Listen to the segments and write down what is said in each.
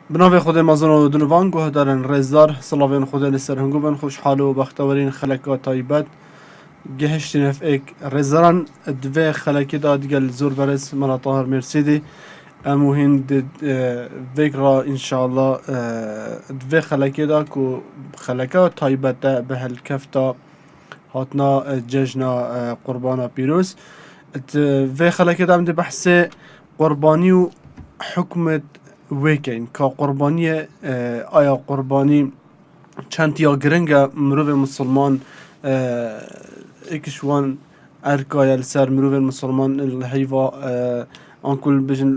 بنابه خود مازن و دنوان گوه دارن رزدار صلاوین خود لسر هنگو بن خوش حال و بختورین خلقا تایبت گهشتین اف ایک رزداران دوه خلقی داد گل زور برس ملا طاهر مرسیدی امو هند ویک را انشاءالله دوه خلقی دا که خلقا تایبت به هلکفتا هاتنا ججنا قربانا پیروز دوه خلقی دا همده بحث قربانی و حکمت ویکین که قربانی آیا قربانی چند یا گرنگ مروف مسلمان اکشوان ارکای سر مروف مسلمان الهیوا آنکل بجن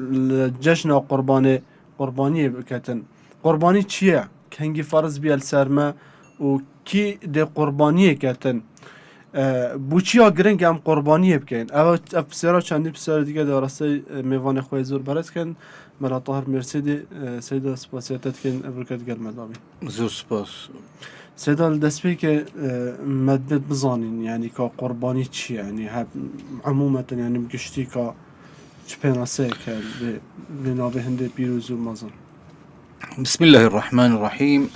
جشن قربانی بکتن قربانی چیه؟ کنگی فرض بیال سر ما و کی ده قربانی کتن بوچیا گرنگ هم قربانی بکن اما افسرا چندی بسیار دیگه در راسته میوان خوی زور برد کن ملا طاهر مرسیدی سیدا سپاسیتت کن ابرکت گل مدامی زور سپاس سیدا دست بی که مدبت بزانین یعنی که قربانی چی یعنی عموما یعنی بگشتی که چپیناسه که بنابه هنده پیروز و مازن بسم الله الرحمن الرحيم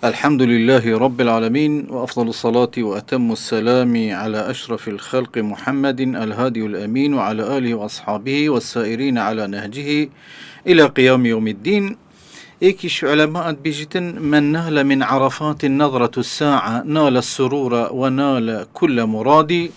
الحمد لله رب العالمين وأفضل الصلاة وأتم السلام على أشرف الخلق محمد الهادي الأمين وعلى آله وأصحابه والسائرين على نهجه إلى قيام يوم الدين إيكش علماء بيجتن من نال من عرفات النظرة الساعة نال السرور ونال كل مراد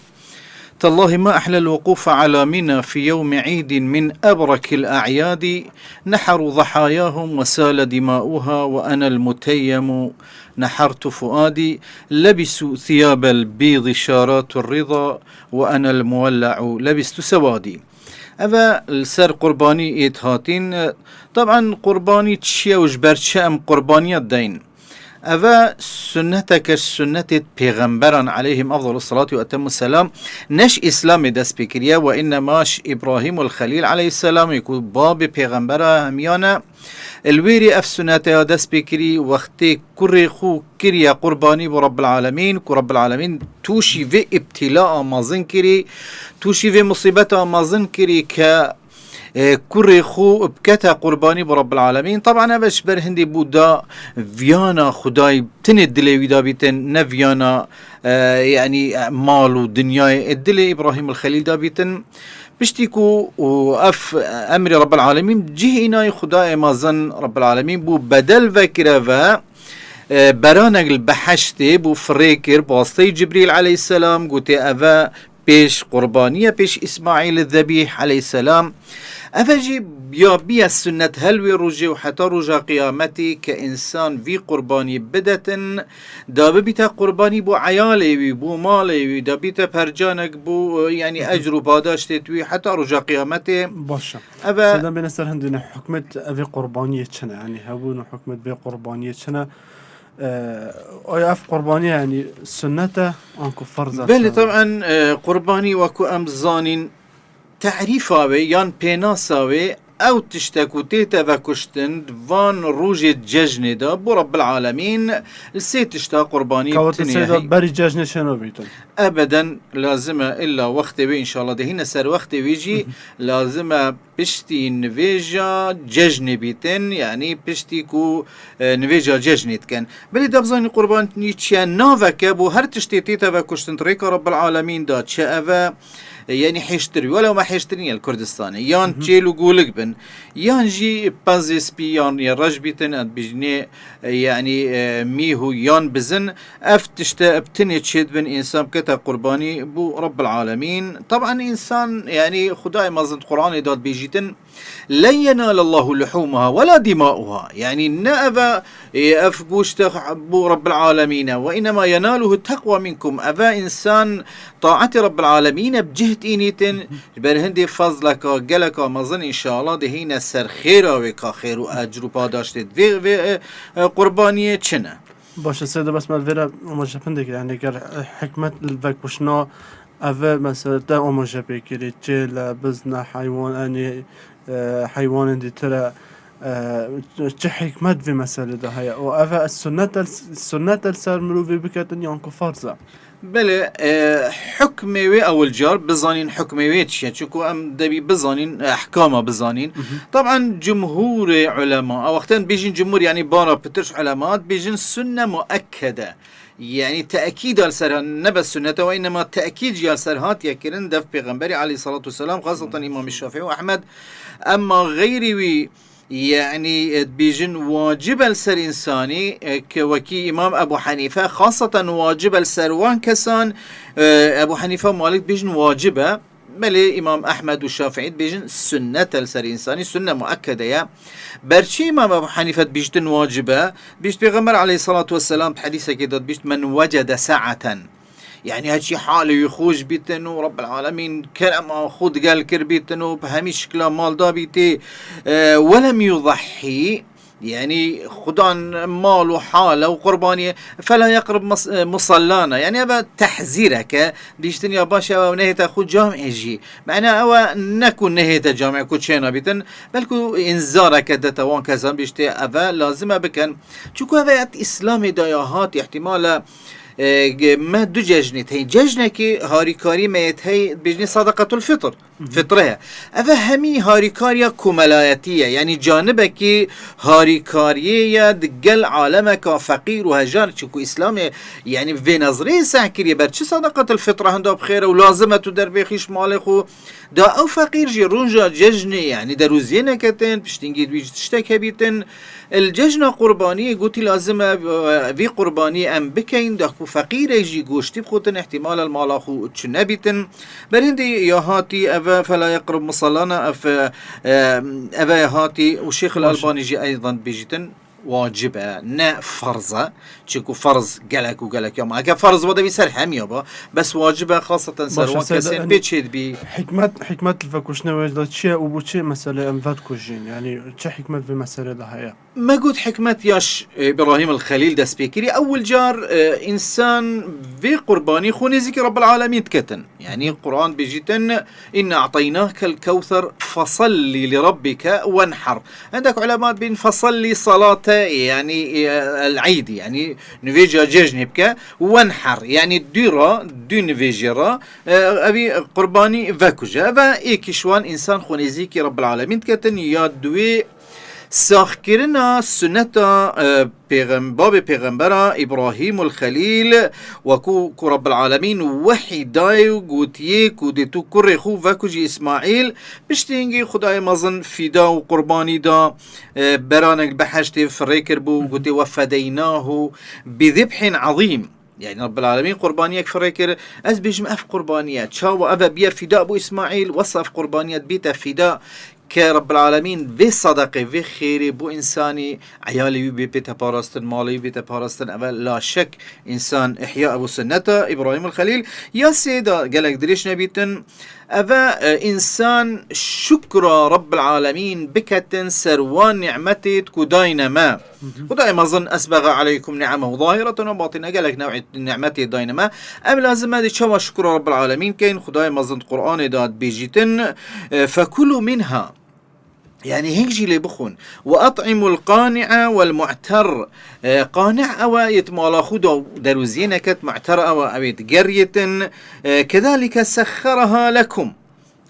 تالله ما أحلى الوقوف على منى في يوم عيد من أبرك الأعياد نحروا ضحاياهم وسال دماؤها وأنا المتيم نحرت فؤادي لبسوا ثياب البيض شارات الرضا وأنا المولع لبست سوادي أبا السر قرباني إتهاتين طبعا قرباني تشيا وجبر شام قرباني الدين أفا سنتك سنة پیغمبران عليهم أفضل الصلاة وأتم السلام نش إسلام دست بكريا وإنماش إبراهيم الخليل عليه السلام يكون باب پیغمبر هميانا الويري أف سنة دست بكري وقت كري خو كريا قرباني برب العالمين كرب العالمين توشي في ابتلاء مازن كري توشي في مصيبة مازن كري ك كري خو بكتا قرباني برب العالمين طبعا أبش برهندي بودا فيانا خداي تند دلي ودا بيتن نفيانا يعني مال ودنيا الدلي إبراهيم الخليل دابيتن بشتيكو وأف أمر رب العالمين جهينا خداي مازن رب العالمين بو بدل فكرة برانق البحشتي بو فريكر بواسطي جبريل عليه السلام قوتي أفا بيش قربانية بيش إسماعيل الذبيح عليه السلام أفجي بيا السنة هلوي رجي وحتى رجا قيامتي كإنسان في قرباني بدة داببتا قرباني بو عيالي بو مالي داببتا برجانك بو يعني أجر باداش تتوي حتى رجا قيامتي باشا سيدا بنستر هندنا حكمة أفي قربانية چنا يعني هبون حكمة بي قربانية چنا أي أف قربانية يعني سنة أنكو فرزة بل طبعا قرباني وكو أمزانين تعريفاوي يان بيناساوي او تشتكو تيتا وكشتن وان روج ججن دا بو رب العالمين السي تشتا قرباني كوات السيدة بري ججن شنو بيتن ابدا لازم الا وقت بي ان شاء الله دهينا سر وقت بيجي لازم بشتي نفيجا ججن بيتن يعني بشتي كو نفيجا ججن كان بلي دبزاني قربان نيتشيا نافك بو هر تشتي تيتا وكشتن طريق رب العالمين دا تشا يعني حيشتري ولو ما حيشتري الكردستاني يان تشيلو قولك بن يان جي بازيس بي يان يرجبيتن بجني يعني ميهو يان بزن افتشتا ابتني تشيد بن انسان كتا قرباني بو رب العالمين طبعا انسان يعني خداي مازن قرآن داد بيجيتن لن ينال الله لحومها ولا دماؤها يعني نأبا أفقوش بو رب العالمين وإنما يناله التقوى منكم أبا إنسان طاعة رب العالمين بجهد إنيتن برهندي فضلك قلك مظن إن شاء الله دهين سر خير وكا خير وأجر باداشت في قربانية چنه باشه سيدة بس مالفيرا ومجابندك يعني كار حكمة الفاك بشنا أفا مثلا تا ومجابي كري تشيل بزنا حيوان أني حيوان دي ترى چه حکمت في مسألة ده هيا وأفا السنة السر مروفي بكتن يانكو فرزة بله حكمي وي اول جار بزانين حكمي وي تشي شكو ام دبي بزانين احكامه بزانين طبعا جمهور علماء او وقتين بيجين جمهور يعني بارا بترش علماء بيجين سنة مؤكدة يعني تأكيد السرها نبى السنة وإنما تأكيد السرهات يكرن دف بيغمبري عليه الصلاة والسلام خاصة إمام الشافعي وأحمد أما غيري وي يعني بيجن واجب السر إنساني كوكي إمام أبو حنيفة خاصة واجب السر وان كسان أبو حنيفة مالك بيجن واجبة بل إمام أحمد والشافعي بيجن سنة السر إنساني سنة مؤكدة يا برشي إمام أبو حنيفة بيجتن واجبة بيجت بيغمر عليه الصلاة والسلام بحديثة كده بيجت من وجد ساعة يعني هادشي حاله يخوش بيتنو رب العالمين كلام خود قال كربيتنو بهمي شكلا مال دابيتي ولم يضحي يعني خدان مال وحاله وقربانية فلا يقرب مصلانا يعني أبا تحذيرك بيشتني يا باشا ونهيت أخو جامع يجي معناه أو نكون نهيت جامع كوتشينا بيتن بلكو إنذارك دتوان كذا بيشتي أبا لازم بكن شوكو أبا إسلامي داياهات احتمال ما دو ججنت هي ججنه كي هاريكاري ميت هي بجني صدقة الفطر فطرها أفا همي هاريكاريا كملاياتية يعني جانبك هاريكارية دقل عالمك فقير وهجار شكو إسلامي يعني في نظري ساكري برشي صدقة الفطرة هندا بخير ولازمة دربيخيش مالخو دا أو فقير جي رونجا ججني يعني دروزينة كتن بشتنجي بيجتشتك بيتن الججنة قربانية قوتي لازمة في قربانية أم بكين داكو فقير يجي قوشتي بخوتن احتمال المالاخو تشنبيتن برهندي يا هاتي أفا فلا يقرب مصلانا أفا يا هاتي والشيخ الألباني جي أيضا بيجتن واجبة نا فرضة تشكو فرض قالك وقالك يوم اكا فرض ودا بيسر هم يابا بس واجبة خاصة سروان كسين بيتشيد بي حكمة الفاكوشنا وجدت شيء وبوشي مسألة أنفاد كوجين يعني شو حكمة في مسألة ده هيا ما قلت حكمة ياش إبراهيم الخليل دا سبيكري أول جار إنسان في قرباني خوني ذكر رب العالمين تكتن يعني القرآن بيجيتن إن أعطيناك الكوثر فصلي لربك وانحر عندك علماء بين فصلي صلاة يعني العيد يعني نفيجا جيجنبك وانحر يعني ديرا دي نفيجرا أبي قرباني فاكوجا فإيكشوان إنسان خوني ذكر رب العالمين تكتن يادوي ساخكرنا سنة باب پیغمبر إبراهيم الخليل وكو رب العالمين وحي دايو قوتيه كودتو كره خو وكوجي إسماعيل بشتينجي خداي مظن فدا وقرباني دا برانك بحشتي فريكر بو قوتي وفديناه بذبح عظيم يعني رب العالمين قربانيك فريكر از بيجم اف قربانيات شاو ابا بيا فداء ابو اسماعيل وصف قربانيات بيتا فداء كرب العالمين في صدقه في خير بو انساني عيالي بيتا باراستن مالي بيتا باراستن اول لا شك انسان احياء ابو سنة ابراهيم الخليل يا سيدا قالك دريش نبيتن أفا إنسان شكر رب العالمين بكتن سروان نعمتي كداين ما ودائما ظن أسبغ عليكم نعمه ظاهرة وباطنة قالك نوع نعمتي داين ما أم لازم هذه شوى شكر رب العالمين كين خداي مظن قرآن داد بيجيتن فكلوا منها يعني هيك جي لي بخون وأطعموا القانع والمعتر قانع أو يتمالا خدو دروزينة كت معتر أو يتقرية كذلك سخرها لكم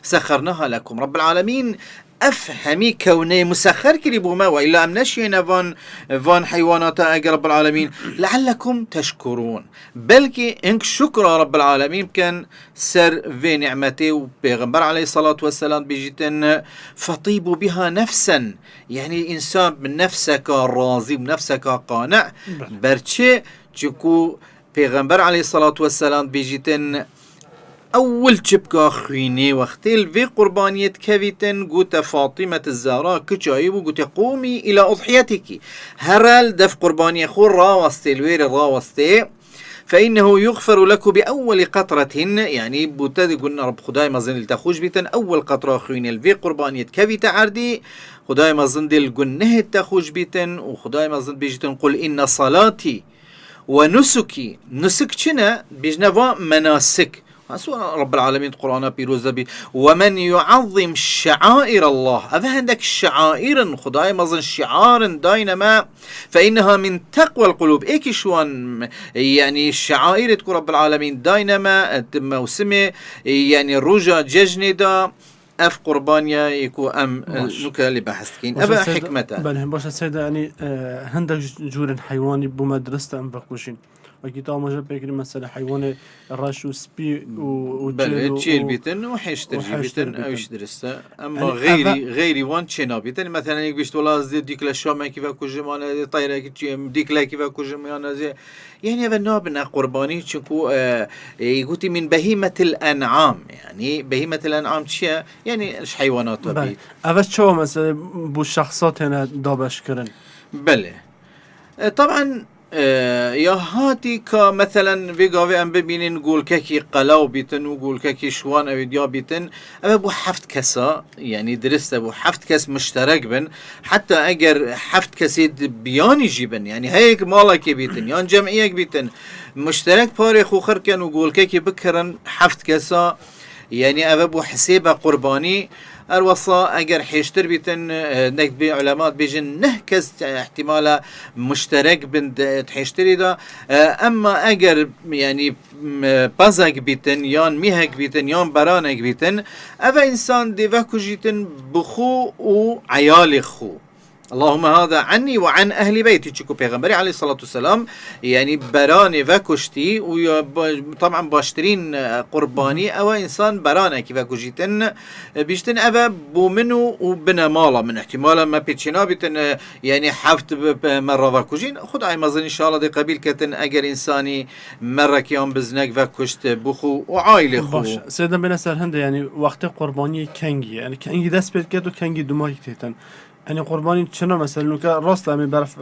سخرناها لكم رب العالمين أفهمي كوني مسخر كريبو ما وإلا أم نشينا فان حيوانات رب العالمين لعلكم تشكرون بلكي إنك شكر رب العالمين كان سر في نعمته وبيغمبر عليه الصلاة والسلام بيجتن فطيبوا بها نفسا يعني إنسان من نفسك راضي بنفسك قانع برشي تشكو بيغمبر عليه الصلاة والسلام بيجتن أول شبكة خيني وقتل في قربانية كفيتن قوت فاطمة الزهراء كجايب وقوت قومي إلى أضحيتك هرال دف قربانية خور راوستي الوير راوستي فإنه يغفر لك بأول قطرة يعني بوتادي قلنا رب خداي مزن التخوش بيتن أول قطرة خيني الفي قربانية كفيت عردي خداي مزن دل قنه التخوش بيتن وخداي مزن بيجتن قل إن صلاتي ونسكي نسك چنا بيجنوا مناسك سواء رب العالمين قرآن بيروز بي ومن يعظم شعائر الله أفا عندك الشعائر خداي مظن شعار داينما فإنها من تقوى القلوب إيكي شوان يعني الشعائر تكون رب العالمين داينما موسمه يعني رجا ججني دا اف قربانيا يكو ام نوكا اللي بحثكين ابا حكمته بله باش السيدة يعني هندك جور حيواني بمدرسة ام بقوشين وكيتا مجرد بيكري مثلا حيوان راش وسبي بله تشيل بيتن وحيشتري بيتن او يشترسه اما يعني غيري وان تشينا بيتن مثلا يك بيشت ولا زي ديك للشام كيف كوجمان طايره ديك لا كيف كوجمان زي يعني هذا النوع من قرباني تشكو يقولي من بهيمة الأنعام يعني بهيمة الأنعام شيء يعني إيش حيوانات بيت أبد شو مثلا بو الشخصات هنا دابش كرن بله طبعا يا هاتي كمثلا فيغا ام ببينين نقول كاكي قلاو بيتن وقول كاكي شوان او ديا بيتن اما بو حفت كسا يعني درست بو حفت كس مشترك بن حتى اگر حفت كسيد بيان يجيبن يعني هيك مالك بيتن يعني جمعيك بيتن مشترك باري خوخر كان وقول كاكي بكرن حفت كسا يعني اما بو حسيبه قرباني الوصا اگر حيشتر بيتن نكبي علماء بيجن نهكز احتمالا مشترك بند تحيشتري دا اما اگر يعني بازك بيتن يان ميهك بيتن يان برانك بيتن اما انسان دي وكو جيتن بخو وعيال خو اللهم هذا عني وعن أهل بيتي تشكو بيغمبري عليه الصلاة والسلام يعني براني وكشتي وطبعا باشترين قرباني أو إنسان براني كيف كجيتن بيشتن أبا بومنو وبنا مالا من احتمالا ما بيتشنا بيتن يعني حفت مرة وكجين خد أي مظن إن شاء الله دي قبيل كتن أجر إنساني مرة كيان بزنك وكشت بخو وعائلة خو باش سيدنا بنا سر هند يعني وقت قرباني كنجي يعني كنجي دست بيت كده وكنجي دماغي تيتن يعني قرباني چنا مثلا نوكا راست امي برف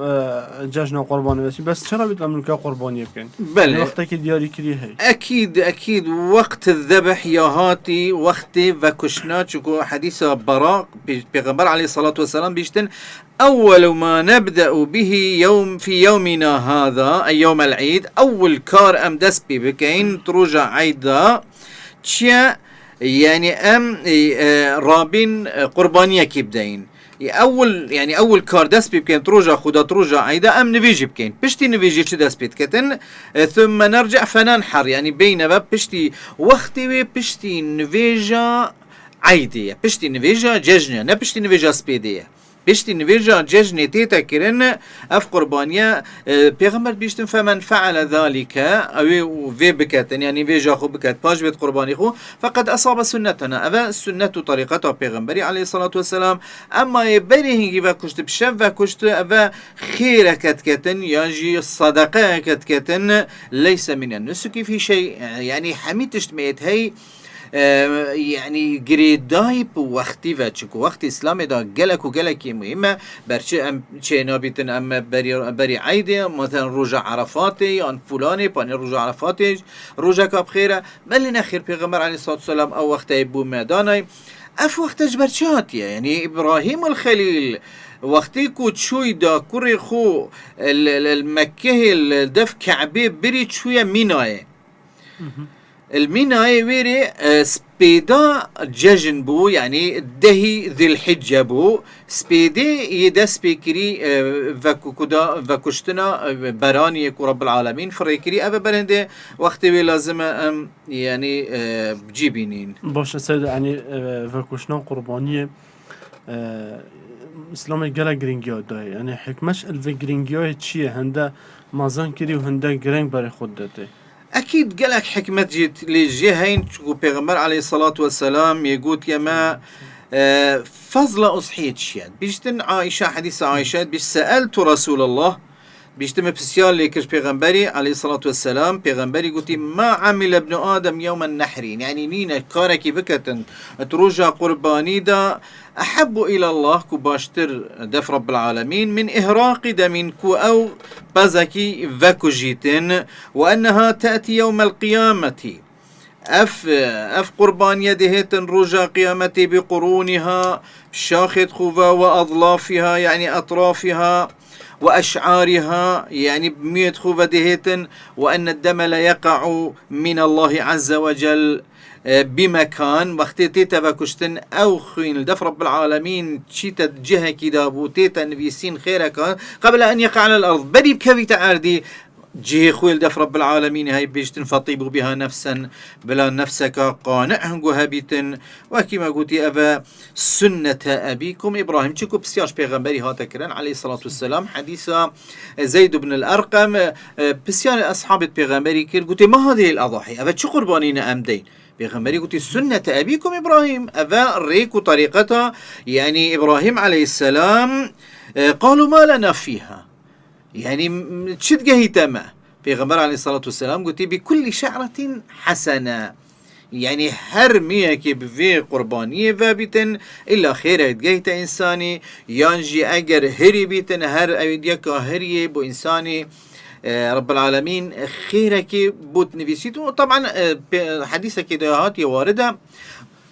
جشن قرباني بس چرا بيتم نوكا قرباني بكن بله وقتك دياري كري هي اكيد وقت الذبح يا هاتي وقت وكشنا چكو حديث براء بيغمبر عليه الصلاة والسلام بيشتن اول ما نبدأ به في يومنا هذا اي يوم العيد اول كار ام دس بي بكين تروجع عيدا تشيا يعني ام رابين قربانية كيبدين اول كار دست بكين تروجا خدا تروجا عيدا ام نفيجي بكين بشتي نفيجي چه دست بكتن ثم نرجع فننحر يعني بين باب بشتي وقتي بشتي نفيجا عيدية بشتي نفيجا ججنة نا بشتي نفيجا سبيدية بشتي نفيجا ججنة تيتا كرن اف قربانيا بيغمبر بيشتن فمن فعل ذلك او في بكتن يعني فيجا خو بكت باش بيت قرباني خو فقد اصاب سنتنا اذا السنة طريقتها بيغمبري عليه الصلاة والسلام اما يبري هنجي فكشت بشف فكشت اذا خير كتكتن يجي الصدقاء كتكتن ليس من النسك في شيء يعني حميد تشتميت هي يعني جريدايب وقتي وچكو وقت اسلام دا گلک و گلکی مهمه برچه ام چه نابیتن ام بری عیده مثلا روزا عرفاتی آن فلانی پانی روزا عرفاتی روزا کاب خیره بلی نخیر پیغمبر علیه الصلاة والسلام او وقتی بو میدانای اف وقتش برچاتیه يعني ابراهيم الخليل وقتی کو چوی دا کری خو المكه الدف كعبه بری چوی مینایه الميناي ويري سبيدا ججن بو يعني دهي ذي الحجة بو سبيدي يدس بكري فكودا فكشتنا براني يكو رب العالمين فريكري أبا برهنده وقت لازم يعني بجيبينين باش سيد يعني فكشنا قربانية اسلامي جلا جرينجيا داي يعني حكمش الفجرينجيا تشيه هندا مازن كري وهندا جرينج بري خدته أكيد قالك حكمة جيت للجهين وبيغمبر عليه الصلاة والسلام يقول يما فضل أصحية شياد بيجتن عائشة حديث عائشة بيش سألت رسول الله بيجتم بسيال ليكش بيغمبري عليه الصلاة والسلام بيغمبري قلت ما عمل ابن آدم يوم النحر يعني نينا كاركي بكتن تروجا قرباني دا أحب إلى الله كباشتر دف رب العالمين من إهراق دم كو أو بزكي فاكو جيتن وأنها تأتي يوم القيامة اف قربانية دهيتن رجا قيامتي بقرونها شاخت خوفا وأظلافها يعني أطرافها وأشعارها يعني بمية خوفا دهيتن، وأن الدم لا يقع من الله عز وجل بمكان وقت تيتا بكشتن أو خين الدف رب العالمين تشيتا جهة كده بوتيتا نبيسين خيرك قبل أن يقع على الأرض بدي بكوي تعاردي جي خويل دف رب العالمين هاي بيجتن فطيبوا بها نفسا بلا نفسك قانعهم هبيتن وكما قلت أبا سنة أبيكم إبراهيم تشكو بسياش بيغمبري هاتكرن عليه الصلاة والسلام حديث زيد بن الأرقم بسيان أصحاب بيغمبري كير قلت ما هذه الأضاحي أبا تشو قربانين أمدين بيغمبري قلت سنة أبيكم إبراهيم أبا ريكو طريقتها يعني إبراهيم عليه السلام قالوا ما لنا فيها يعني تشد قهيتما بيغمبر عليه الصلاة والسلام قلت بكل شعرة حسنة يعني هر ميك بفي قربانية فابتن إلا خير يتقهيت إنساني يانجي أجر هري بيتن هر أيديك هري بو إنساني رب العالمين خيرك بوت نفسيتو. طبعا حديثك كده هاتي واردة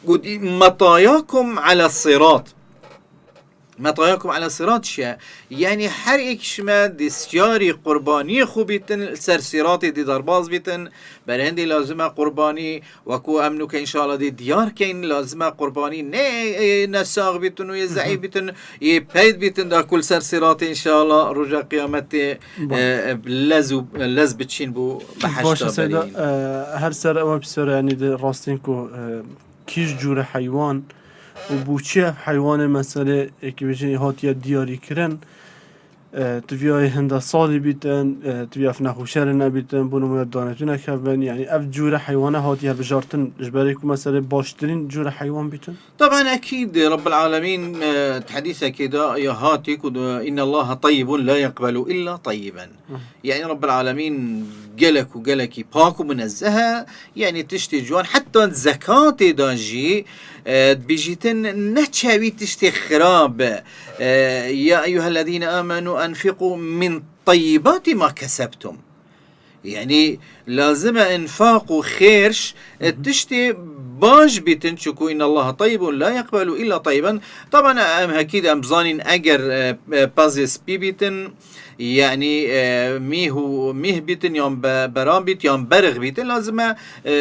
قلت مطاياكم على الصراط مطاياكم على صراط شيء يعني حريك شما دستياري قرباني خوبيتن سرسيراتي دي درباز بيتن برهندي لازمه قرباني وكو امنو كان ان شاء الله دي ديار كين لازمه قرباني نساغ بيتن ويزعي بيتن يبيد بيتن دا كل سرسيراتي ان شاء الله رجع قيامتي لز بتشين بو باشا سيدا هر سر اما بسر يعني دي راستين كو كيش جور حيوان و بوچه حیوان مسئله که بچنی هاتیه دیاری کرن تویای هنده سالی بیتن توی اف نخوشر نبیتن بونو مید دانتو نکبن يعني اف جور حيوان هاتيها بجارتن اجباريكو مثلا باشترين جور حيوان بيتن. طبعا اكيد رب العالمين تحديثه كده يا هاتيك ان الله طيب لا يقبل الا طيبا يعني رب العالمين قالك وقالك باكو منزهه يعني تشتي جوان حتى زكاة داجي بيجيتن نتشاوي تشتي خراب يا ايها الذين امنوا انفقوا من طيبات ما كسبتم يعني لازم انفاق وخيرش تشتي باش بتنشكو ان الله طيب لا يقبل الا طيبا. طبعا اكيد امزانين اجر بازيس بيبيتن يعني ميه بيتن يوم برام بيت يوم برغ بيتن لازم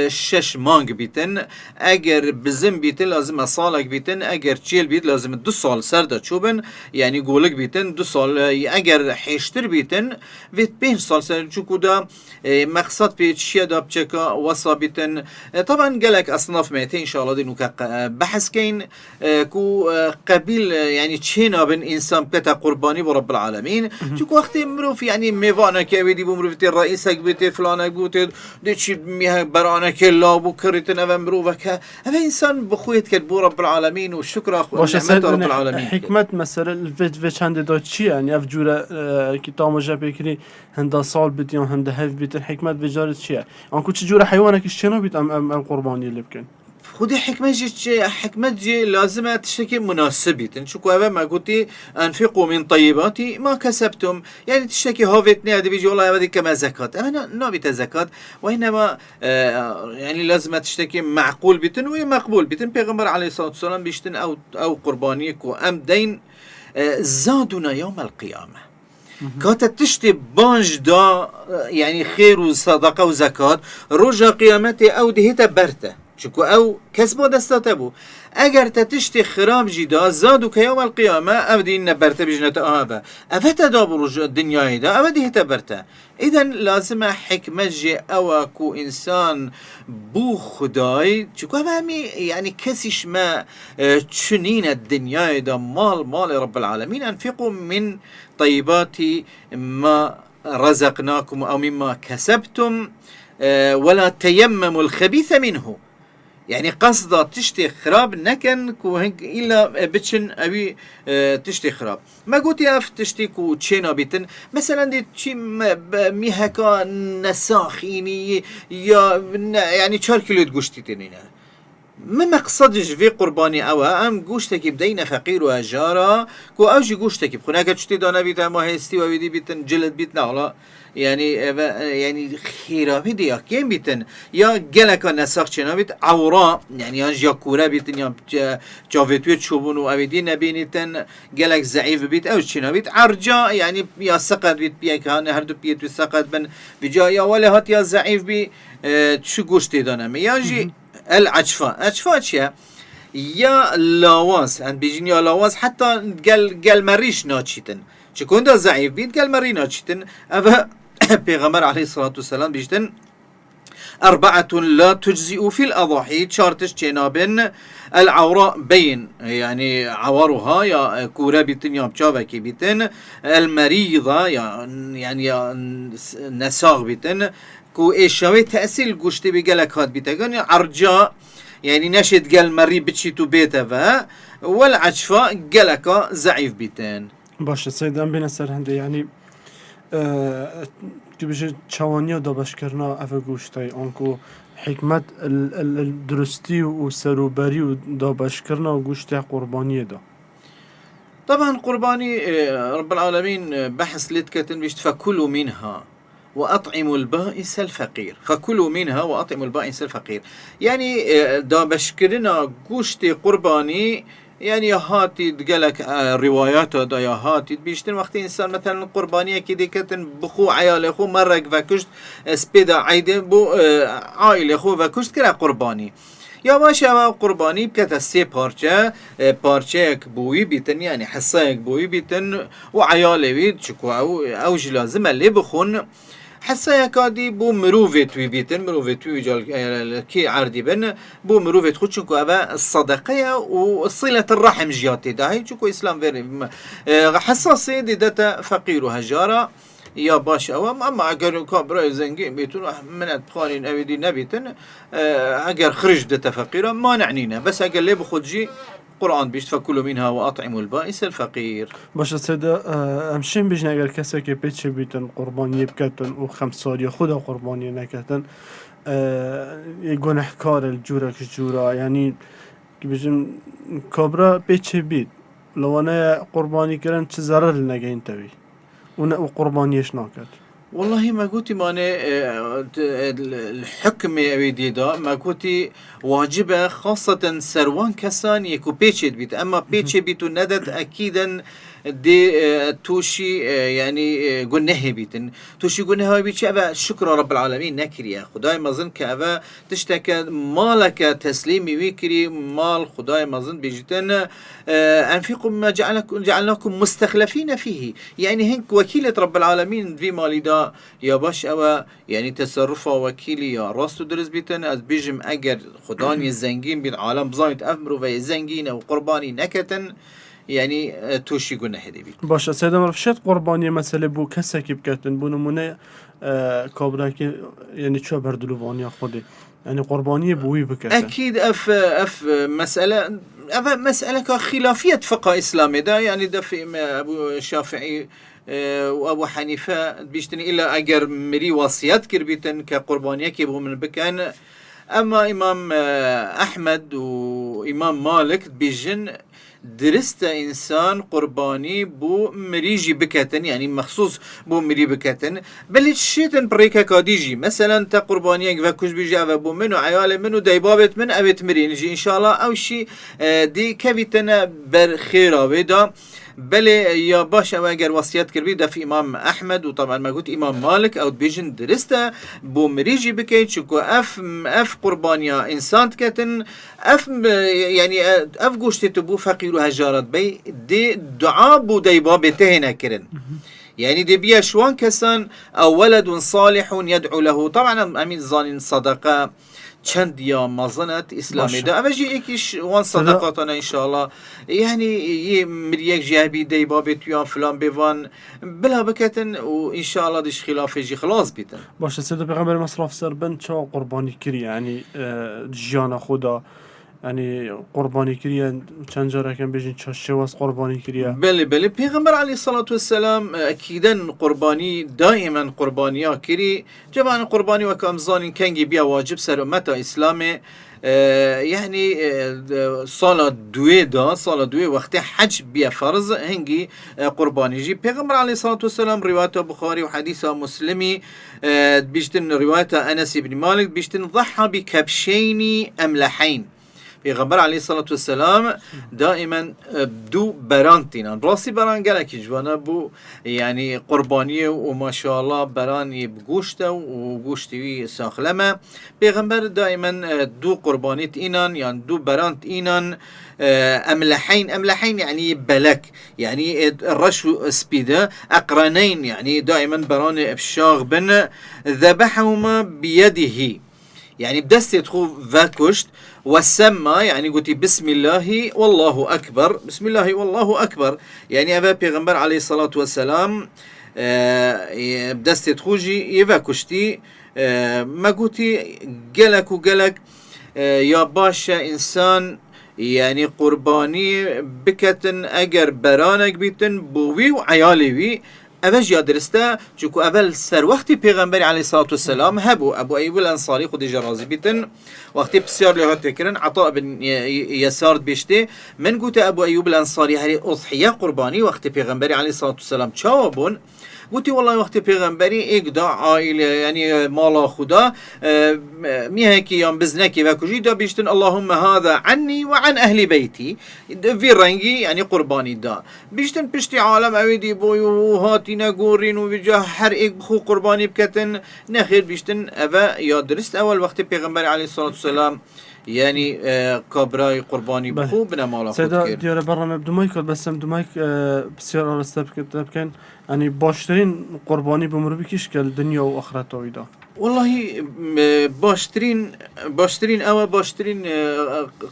شش مانج بيتن اگر بزم بيتن لازم صالك بيتن اگر تشيل بيت لازم 2 سال سردا تشوبن يعني قولك بيتن 2 سال اگر حيشتر بيتن فيت 5 سال سر چوكو دا مقصد بيتشيا دا بچكا وصا بيتن. طبعا قالك اصناف ميتين ان شاء الله دينو بحث كين كو قبيل يعني تشينا بن انسان بتا قرباني برب العالمين چوكو وقتی مروف يعني میوانه که ویدی بمروف تی رئیسک بیتی فلانک بوده دیچی میه برانه که لابو کریتن او مروف که او انسان بخویت که بو رب العالمین و شکر اخو نعمت رب العالمین حکمت مثلا الفيد في چند داد چی یعنی اف جوره که تامجه بکری هنده سال بیتی هنده هف بیتی حکمت بجارت چیه آنکو چه جوره حیوانه که شنا بیت ام قربانی لبکن خودی حکمت جي لازم تشتكي مناسبة شو كوابا ما قلتي انفقوا من طيبات ما كسبتم يعني تشتكي هوفتني هذا بيجي والله هذه كما زكاة انا نابت زكاة وانما يعني لازم تشتكي معقول بيتن ومقبول بيتن بيغمبر عليه الصلاة والسلام بيشتن او قربانيك وام دين زادنا يوم القيامة كاتا تشتي بانج دا يعني خير وصدقة وزكاة رجع قيامتي او دهيتا برته شكو او كسبو دستاته بو اگر تشتي خراب جدا زادو كيوم القيامة ابدي نبرته بجنة آبا افتا دابو الدنيا دا ابدي هتبرته. اذن لازم حكمة جي اوكو انسان بو خداي شكو همي يعني كسيش ما تشنين الدنيا دا مال رب العالمين انفقوا من طيبات ما رزقناكم او مما كسبتم ولا تيمموا الخبيث منه يعني قصده تشتي خراب نكن كو هنك إلا بتشن أبي تشتي خراب ما قلت يا تشتي كو تشينا بيتن مثلا دي تشي ميهكا نساخيني يا يعني 4 كيلو تقشتي تنينا ما مقصدش في قرباني او ام گوشتکی بدین فقیر و هجارا کو اوجی گوشتکی بخونه اگه چتی دانه بیت اما هستی و بیدی بیتن جلد بیت نالا يعني خيرابي دي كيم بيتن يا جلك نسخ شنا بيت عورا يعني يا جاكورا بيتن يا جافيتويت شوبون وابدي نبينتن جلك زعيف بيت او شنا بيت عرجا يعني يا سقط بيت بيك هان هردو بيت سقط بن بجا يا ولا هات يا زعيف بي شو گوشت دانم ياجي العجفة عجفة شيا يا لاواز عند بيجين يا لاواز حتى قال مريش ناتشيتن شكون دا زعيف بيت قال مري ناتشيتن أبا پیغمبر علیه الصلاة والسلام بیشتن أربعة لا تجزئ في الأضاحي شارتش جنابن العوراء بين يعني عورها يا كورا بيتن يا بجاوكي بيتن المريضة يعني نساغ بيتن كو إيشاوي تأثير قشتي بيقالك هاد بيتن عرجاء يعني نشد قال مري بتشيتو بيتا والعجفة قالك زعيف بيتن باشه سيد ام بين سر هنده يعني که بشه چوانیا دابش کرنا افه گوشتای آنکو حکمت الدرستی و سروبری و دابش کرنا و گوشتای قربانیه دا طبعا قرباني رب العالمين بحث لتكتن بيشت فكلوا منها وأطعموا البائس الفقير فكلوا منها وأطعموا البائس الفقير يعني دا بشكرنا قوشتي قرباني يعني هاتي تقلك روايات دا يا هاتي بيشتن وقت إنسان مثلا قربانية كده كتن بخو عيال خو مرق فكشت سبيدا عيدة بو عائلة خو فكشت كلا قرباني يا باشا قرباني بكتا سي بارچه بوي بيتن يعني حصايك بوي بيتن وعيالي بيت شكو او لازم اللي بخون حسا كادي بو مروفت ويبيتن مروفت ويجال كي عردي بن بو مروفت خود شنكو ابا الصدقية وصلة الرحم جياتي داهي شنكو اسلام فيري حساسي دي داتا فقير وهجارة يا باش او اما اگر كابرا زنگين بيتون من بخارين ابدي نبيتن اگر خرج داتا فقيرة ما نعنينا بس اگر لي بخود جي قرآن بيشت فكلوا منها وأطعموا البائس الفقير باشه سيدا امشين بيجن اگر کسی که پیچه بیتن قربانیه بکتن و خمساری خدا قربانیه نکتن گناهکار الجورا كجورا يعني بيجن كابرا پیچه بیت لوانه قربانی کرن چه ضرر نگه تبي و قربانیش ناکد والله ما قلتي ماني الحكم أبيديدا ما قلتي واجبة خاصة سروان كسان يكو بيتشيت بيت أما بيتشي بيتو ندت أكيدا دي توشي يعني قنه بيتن توشي قنه بيت أبا شكر رب العالمين نكري يا خداي ما ظن كأبا تشتكى مالك تسليمي ويكري مال خداي ما ظن بيجتن أنفقوا ما جعلناكم مستخلفين فيه يعني هنك وكيلة رب العالمين في مالي دا يا باش أوا يعني تصرفه وكيلي يا راستو درس بيتن از بيجم أجر خداني الزنجين بالعالم بزايت أمرو في زنجين أو قرباني نكتن يعني توشي قلنا هدي بيت باشه سيدا مرفشت قربانية مثلا بو كسا كي بكتن بو نمونه كابرا كي يعني شو بردلو وانيا خودي يعني قربانية بوي بكتن أكيد أف مسألة خلافية فقه إسلامي دا يعني دا في أبو الشافعي وأبو حنيفة بيشتني إلا أجر مري وصيات كربيتن كقربانية كي بو من بكان أما إمام أحمد وإمام مالك بيجن درست إنسان قرباني بو مريجي بكتن يعني مخصوص بو مري بكتن بل الشيطان بريكا كاديجي مثلا تا قربانيك وكوش بيجي أو بو منو عيال منو دايبابت من أبت مري نجي إن شاء الله أو شي دي كبتنا برخيرا بدا بل يا باش او اگر وصيات كربي ده في امام احمد وطبعا ما قلت امام مالك او بيجن درسته بو مريجي بكيت شكو اف قربانيا انسان كتن يعني اف قوشتي بو فقير وهجارات بي دي دعاء بو دايبا بتهنا كرن يعني دي بيا شوان كسان او ولد صالح يدعو له طبعا امين ظانين صدقه چند یا مزنت اسلامی ده اوجی یکیش وان صدقاتنا ان شاء الله يعني مريك جابي دي بابت يا فلان بيوان بلا بكتن وان شاء الله ديش خلاف يجي خلاص بيتن باشه سيد پیغمبر مصرف سر بن چا قربانی کری يعني جیان خدا يعني قرباني كريا چند جارة كان بيجين شواس قرباني كريا. بله پیغمبر علیه الصلاة والسلام اکیدن قربانی دائما قربانیا کری جبان قربانی و کامزانی کنگی بیا واجب سر امت اسلام يعني صلاة دوی وقت حج بیا فرض هنگی قربانی جي پیغمبر علیه الصلاة والسلام روایت بخاری و حدیث مسلمی بيشتن رواية أنس بن مالك بيشتن ضحى بكبشين أملحين. پیغمبر علیه الصلاة والسلام دائما دو برانتين راسي بران قالك جوانا بو يعني قربانية وما شاء الله براني بگوشته وگوشتوي ساخلمه. پیغمبر دائما دو قربانيت إنان يعني دو برانت إنان أملحين يعني بلك يعني الرشو سبيده أقرنين يعني دائما براني بشاغ بن ذبحهما بيده يعني بدست يدخل فاكشت وسمى يعني قلت بسم الله والله أكبر بسم الله والله أكبر يعني أبا پیغمبر عليه الصلاة والسلام بدست يدخوجي يفاكشتي ما قلتي قلك يا باشا إنسان يعني قرباني بكتن أجر برانك بيتن بوي وعيالي اوش یاد درسته چونکو اول سر وقتی پیغمبری علیه الصلاة والسلام هبو ابو ایوب الانصاری خودی جرازی بیتن وقتی بسیار لغت کردن عطاء بن یسار بیشته من قلت ابو ایوب الانصاری هری اضحیه قربانی وقتی پیغمبری علیه الصلاة والسلام چاوبون قلت والله وقت پیغمبری اقدا عائله يعني مالا خدا ميهكي يوم بزنكي وكجي دا بيشتن اللهم هذا عني وعن اهل بيتي في رنجي يعني قرباني دا بيشتن بشتي عالم اويدي بويو هاتي نغورين وبجاه هر ايك بخو قرباني بكتن نخير بيشتن افا يا درست اول وقت پیغمبر عليه الصلاة والسلام يعني كابراي قرباني بخو بنا مالا خود سيدا كير ديارة برا مبدومايك بس مبدومايك بسيار أرسطة بكن يعني باشترين قرباني بمروبي كيش كال دنيا وآخرته ويدا والله باشترين او باشترين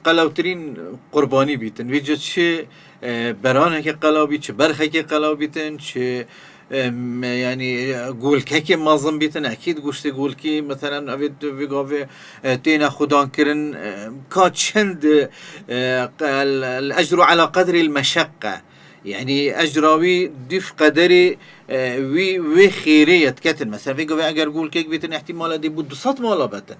قلاوترين قرباني بيتن ويجد چه برانه که قلاو بيت چه برخه که قلاو بيتن چه يعني قول كي مازن بيتن اكيد قشت قول كي مثلا ابيد بيقاوي تينا خدان كرن كاتشند الاجر على قدر المشقه يعني اجراوي دف قدري وي خيريه تكتن مثلا في قوي اگر قول كيك بيتن احتمال دي بود 200 مالا بتن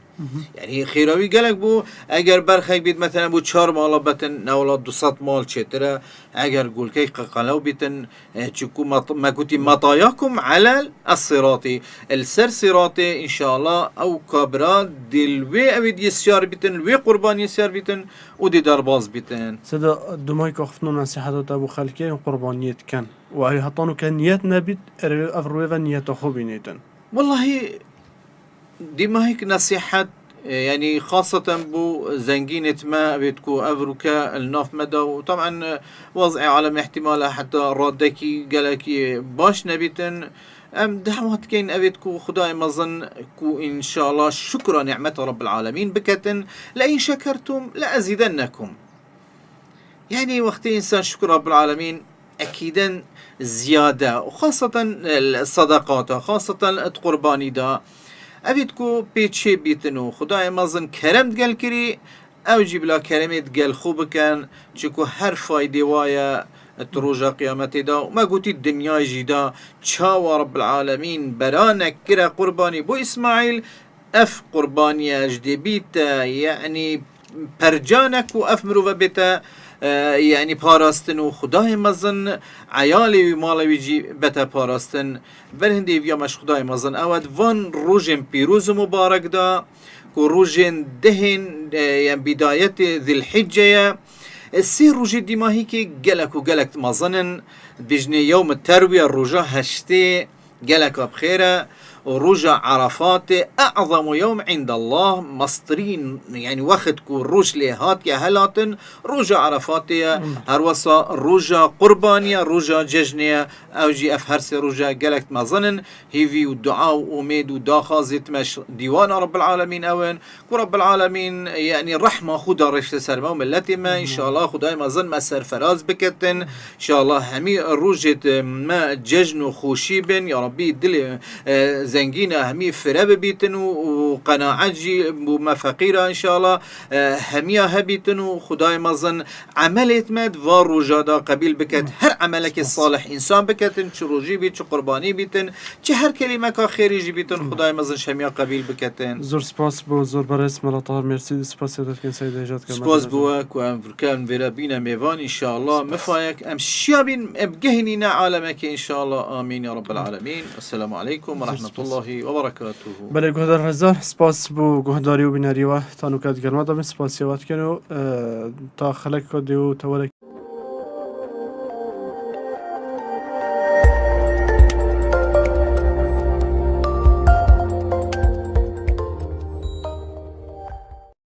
يعني خيراوي قالك بو اگر برخك بيت مثلا بو 4 مالا بتن نولا 200 مال چتره اگر قول كيك قلاو بيتن چكو ما كنتي مطاياكم على الصراط السر صراطي ان شاء الله او كبرى دلوي ابي يسيار بيتن وي قربان يسيار بيتن ودي درباز بيتن سيدا دمايك أخفنون نصيحة أبو خالكي قربانيت كان وهي هطانو كان نيات نبيت أفرويفا نيات خوبي نيتن والله دي ما هيك نصيحة يعني خاصة بو زنجينة ما بتكو أفروكا الناف مدى وطبعا وضعي على احتمال حتى رادكي قالكي باش نبيتن ام دعوات كين أبيتكو خداي مظن كو إن شاء الله شكرا نعمة رب العالمين بكتن لئن شكرتم لأزيدنكم يعني وقت إنسان شكر رب العالمين أكيدا زيادة وخاصة الصدقات خاصة القرباني دا أبيتكو بيتشي بيتنو خداي مظن كرم تقل كري أو جيب لا كرمي تقل خوب كان چكو هر فايدة وايا التروجة قيامتي دا وما قلت الدنيا جدا تشاوى رب العالمين برانك كرا قرباني بو إسماعيل أف قرباني أجدي بيتا يعني برجانك وأف مروفة بيتا يعني باراستن و خدای مزن عیالی و مالوی جی بتا باراستن برهندی ویا مش خدای مزن اود وان روجن پیروز مبارک دا کو روجن دهن يعني بداية ذي الحجة السير روجي دماهي كي قلك وقلك مزنن بجني يوم التروية الرجا هشتي قلك بخيرة وروجا عرفات أعظم يوم عند الله مصطرين يعني وقت كو روج لهات يا هلاتن روجا عرفات هروسا روجا قربانية روجا ججنية أو جي أفهرس روجا قلت مظنن هيفي والدعاء وأميد وداخازت مش ديوان رب العالمين أوين كو رب العالمين يعني رحمة خدا رشت سرمو ملتي ما إن شاء الله خداي مظن ما سر فراز بكتن إن شاء الله همي روجة ما ججن وخوشيبن يا ربي دل زنگين همي فرب بيتن وقناعة جي وما فقيرة إن شاء الله هميها هبيتن وخداي مزن عملت مد وار رجادا قبيل بكت هر عملك الصالح إنسان بكتن شروجي بيت شو قرباني بيتن چه هر كلمة خيري جي بيتن خداي مزن شميها قبيل بكتن زور سپاس بو زور برس ملا طاهر مرسی سپاس یادت کن سید ایجاد کن سپاس بوك وام فركان فيرا بينا ميفان إن شاء الله مفايك أم شيابين أبجهنينا عالمك إن شاء الله آمين يا رب العالمين السلام عليكم ورحمة الله وبركاته بله گهدار رزار سپاس بو گهداری و بیناری و تانو کد گرما دامن سپاس یوات کنو تا خلق کدیو تولک